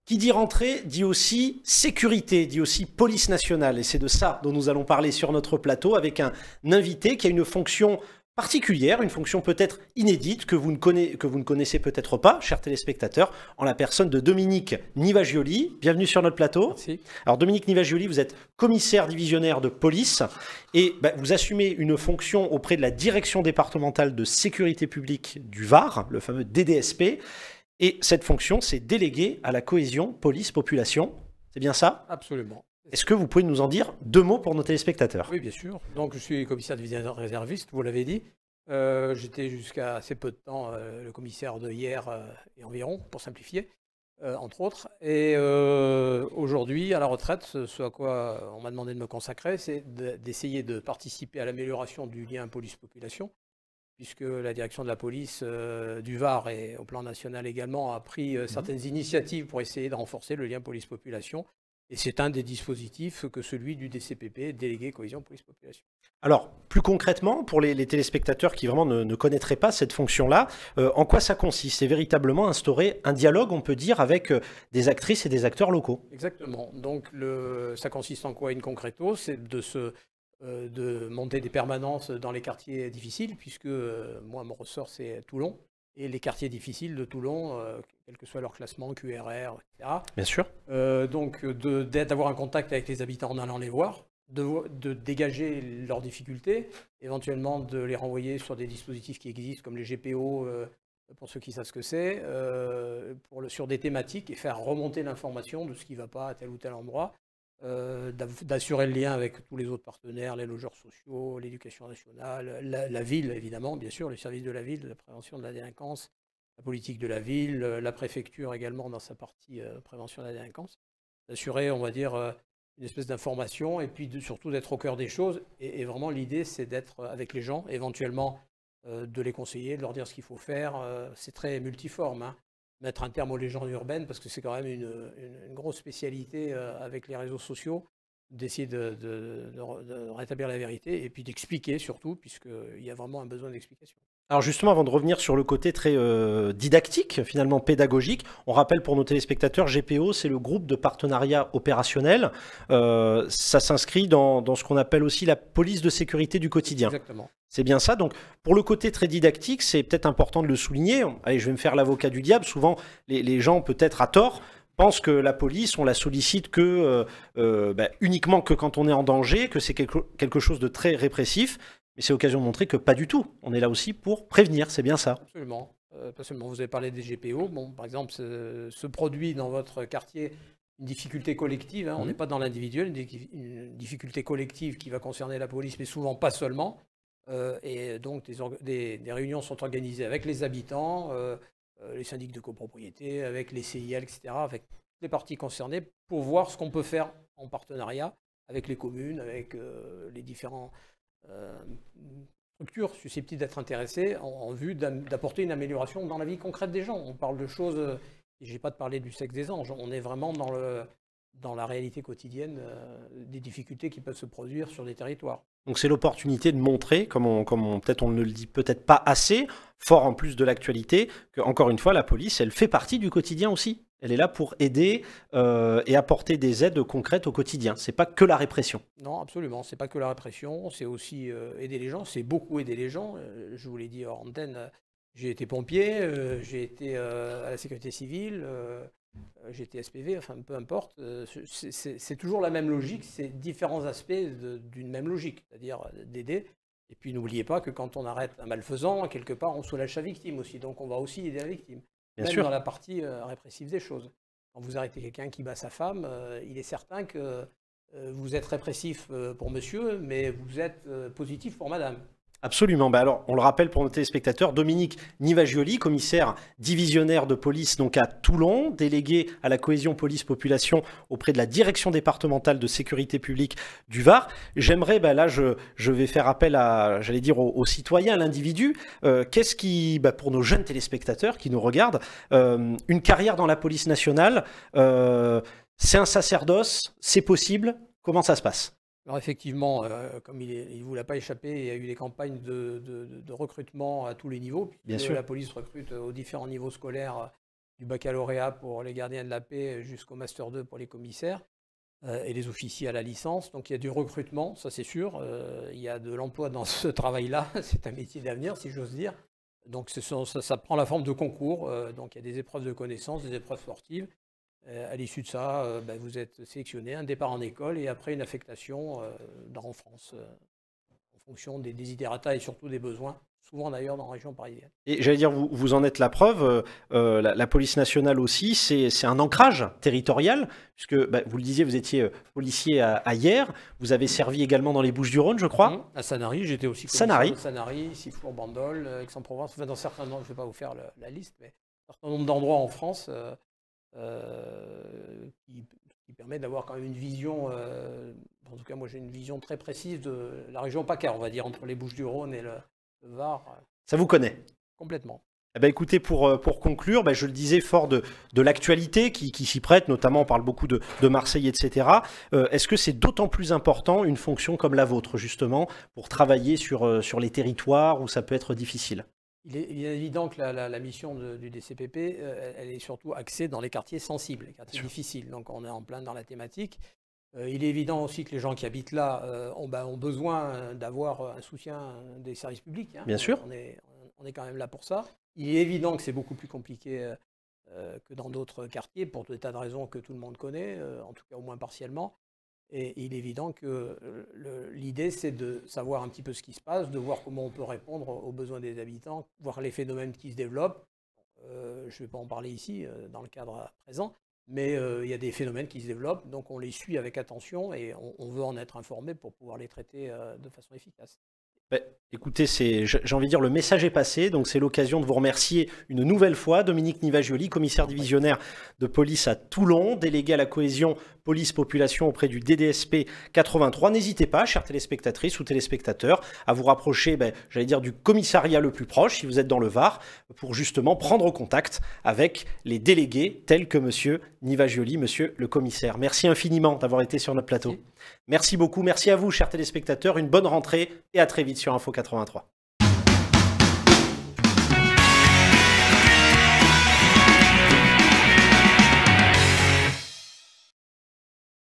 Qui dit rentrée dit aussi sécurité, dit aussi police nationale. Et c'est de ça dont nous allons parler sur notre plateau avec un invité qui a une fonction particulière, une fonction peut-être inédite que vous ne connaissez peut-être pas, chers téléspectateurs, en la personne de Dominique Nivagioli. Bienvenue sur notre plateau. Merci. Alors Dominique Nivagioli, vous êtes commissaire divisionnaire de police et vous assumez une fonction auprès de la direction départementale de sécurité publique du Var, le fameux DDSP. Et cette fonction, c'est déléguée à la cohésion police-population. C'est bien ça? Absolument. Est-ce que vous pouvez nous en dire deux mots pour nos téléspectateurs? Oui, bien sûr. Donc, je suis commissaire divisionnaire réserviste, vous l'avez dit. J'étais jusqu'à assez peu de temps le commissaire de hier et environ, pour simplifier, entre autres. Et aujourd'hui, à la retraite, ce à quoi on m'a demandé de me consacrer, c'est d'essayer de participer à l'amélioration du lien police-population, puisque la direction de la police du Var et au plan national également a pris certaines initiatives pour essayer de renforcer le lien police-population. Et c'est un des dispositifs que celui du DCPP, délégué cohésion police-population. Alors, plus concrètement, pour les téléspectateurs qui vraiment ne connaîtraient pas cette fonction-là, en quoi ça consiste? C'est véritablement instaurer un dialogue, on peut dire, avec des actrices et des acteurs locaux. Exactement. Donc, ça consiste en quoi in concreto? C'est de monter des permanences dans les quartiers difficiles, puisque moi, mon ressort, c'est Toulon. Et les quartiers difficiles de Toulon, quel que soit leur classement, QRR, etc. Bien sûr. Donc, d'avoir un contact avec les habitants en allant les voir, de dégager leurs difficultés, éventuellement de les renvoyer sur des dispositifs qui existent, comme les GPO, pour ceux qui savent ce que c'est, sur des thématiques et faire remonter l'information de ce qui ne va pas à tel ou tel endroit. D'assurer le lien avec tous les autres partenaires, les logeurs sociaux, l'éducation nationale, la ville évidemment, bien sûr, les services de la ville, la prévention de la délinquance, la politique de la ville, la préfecture également dans sa partie prévention de la délinquance. D'assurer, on va dire, une espèce d'information et puis surtout d'être au cœur des choses. Et vraiment l'idée c'est d'être avec les gens, éventuellement de les conseiller, de leur dire ce qu'il faut faire. C'est très multiforme, hein. Mettre un terme aux légendes urbaines, parce que c'est quand même une grosse spécialité avec les réseaux sociaux, d'essayer de rétablir la vérité et puis d'expliquer surtout, puisqu'il y a vraiment un besoin d'explication. Alors justement, avant de revenir sur le côté très didactique, finalement pédagogique, on rappelle pour nos téléspectateurs, GPO, c'est le groupe de partenariat opérationnel. Ça s'inscrit dans ce qu'on appelle aussi la police de sécurité du quotidien. Exactement. C'est bien ça. Donc, pour le côté très didactique, c'est peut-être important de le souligner. Allez, je vais me faire l'avocat du diable. Souvent, les gens, peut-être à tort, pensent que la police, on la sollicite uniquement que quand on est en danger, que c'est quelque chose de très répressif. Mais c'est l'occasion de montrer que pas du tout. On est là aussi pour prévenir, c'est bien ça. Absolument. Pas seulement, vous avez parlé des GPO. Bon, par exemple, se produit dans votre quartier une difficulté collective. Hein. On n'est pas dans l'individuel, une difficulté collective qui va concerner la police, mais souvent pas seulement. Et donc, des réunions sont organisées avec les habitants, les syndics de copropriété, avec les CIL, etc., avec toutes les parties concernées, pour voir ce qu'on peut faire en partenariat avec les communes, avec les différents structures susceptibles d'être intéressées en vue d'apporter une amélioration dans la vie concrète des gens. On parle de choses, je n'ai pas de parler du sexe des anges, on est vraiment dans la réalité quotidienne des difficultés qui peuvent se produire sur des territoires. Donc c'est l'opportunité de montrer, comme peut-être on ne le dit peut-être pas assez, fort en plus de l'actualité, que encore une fois la police, elle fait partie du quotidien aussi. Elle est là pour aider et apporter des aides concrètes au quotidien. C'est pas que la répression. Non, absolument. C'est pas que la répression. C'est aussi aider les gens. C'est beaucoup aider les gens. Je vous l'ai dit hors antenne. J'ai été pompier. J'ai été à la sécurité civile. J'ai été SPV. Enfin, peu importe. C'est toujours la même logique. C'est différents aspects d'une même logique, c'est-à-dire d'aider. Et puis n'oubliez pas que quand on arrête un malfaisant, quelque part, on soulage sa victime aussi. Donc on va aussi aider la victime. Bien Même sûr. dans la partie répressive des choses. Quand vous arrêtez quelqu'un qui bat sa femme, il est certain que vous êtes répressif pour monsieur, mais vous êtes positif pour madame. Absolument. Alors, on le rappelle pour nos téléspectateurs, Dominique Nivagioli, commissaire divisionnaire de police donc à Toulon, délégué à la cohésion police-population auprès de la direction départementale de sécurité publique du Var. J'aimerais, là, je vais faire appel à, j'allais dire, aux citoyens, à l'individu. Qu'est-ce qui, pour nos jeunes téléspectateurs qui nous regardent, une carrière dans la police nationale, c'est un sacerdoce, c'est possible, comment ça se passe ? Alors effectivement, comme il ne vous l'a pas échappé, il y a eu des campagnes de recrutement à tous les niveaux. Bien sûr. La police recrute aux différents niveaux scolaires du baccalauréat pour les gardiens de la paix jusqu'au Master 2 pour les commissaires et les officiers à la licence. Donc il y a du recrutement, ça c'est sûr. Il y a de l'emploi dans ce travail-là. C'est un métier d'avenir, si j'ose dire. Donc ça prend la forme de concours. Donc il y a des épreuves de connaissances, des épreuves sportives. À l'issue de ça, vous êtes sélectionné, un départ en école et après une affectation en France, en fonction des desiderata et surtout des besoins, souvent d'ailleurs dans la région parisienne. Et j'allais dire, vous en êtes la preuve, la police nationale aussi, c'est un ancrage territorial, puisque vous le disiez, vous étiez policier à Hyères, vous avez servi également dans les Bouches-du-Rhône, je crois. À Sanary, j'étais aussi commissaire de Sanary, Sifour, Bandol, Aix-en-Provence, enfin, dans certains endroits, je ne vais pas vous faire la liste, mais un certain nombre d'endroits en France qui permet d'avoir quand même une vision, en tout cas moi j'ai une vision très précise de la région PACA, on va dire, entre les Bouches-du-Rhône et le Var. Ça vous connaît? Complètement. Eh ben, écoutez, pour conclure, je le disais, fort de l'actualité qui s'y prête, notamment on parle beaucoup de Marseille, etc. Est-ce que c'est d'autant plus important une fonction comme la vôtre, justement, pour travailler sur les territoires où ça peut être difficile? Il est évident que la mission du DCPP, elle est surtout axée dans les quartiers sensibles, les quartiers difficiles. Donc on est en plein dans la thématique. Il est évident aussi que les gens qui habitent là ont besoin d'avoir un soutien des services publics. Hein. Bien sûr. On est quand même là pour ça. Il est évident que c'est beaucoup plus compliqué que dans d'autres quartiers, pour des tas de raisons que tout le monde connaît, en tout cas au moins partiellement. Et il est évident que l'idée, c'est de savoir un petit peu ce qui se passe, de voir comment on peut répondre aux besoins des habitants, voir les phénomènes qui se développent. Je ne vais pas en parler ici, dans le cadre présent, mais il y a des phénomènes qui se développent, donc on les suit avec attention et on veut en être informé pour pouvoir les traiter de façon efficace. Écoutez, j'ai envie de dire, le message est passé, donc c'est l'occasion de vous remercier une nouvelle fois. Dominique Nivagioli, commissaire divisionnaire de police à Toulon, délégué à la cohésion police-population auprès du DDSP 83. N'hésitez pas, chères téléspectatrices ou téléspectateurs, à vous rapprocher, j'allais dire, du commissariat le plus proche, si vous êtes dans le Var, pour justement prendre contact avec les délégués tels que monsieur Nivagioli, monsieur le commissaire. Merci infiniment d'avoir été sur notre plateau. Merci beaucoup, merci à vous, chers téléspectateurs, une bonne rentrée et à très vite sur Info 83.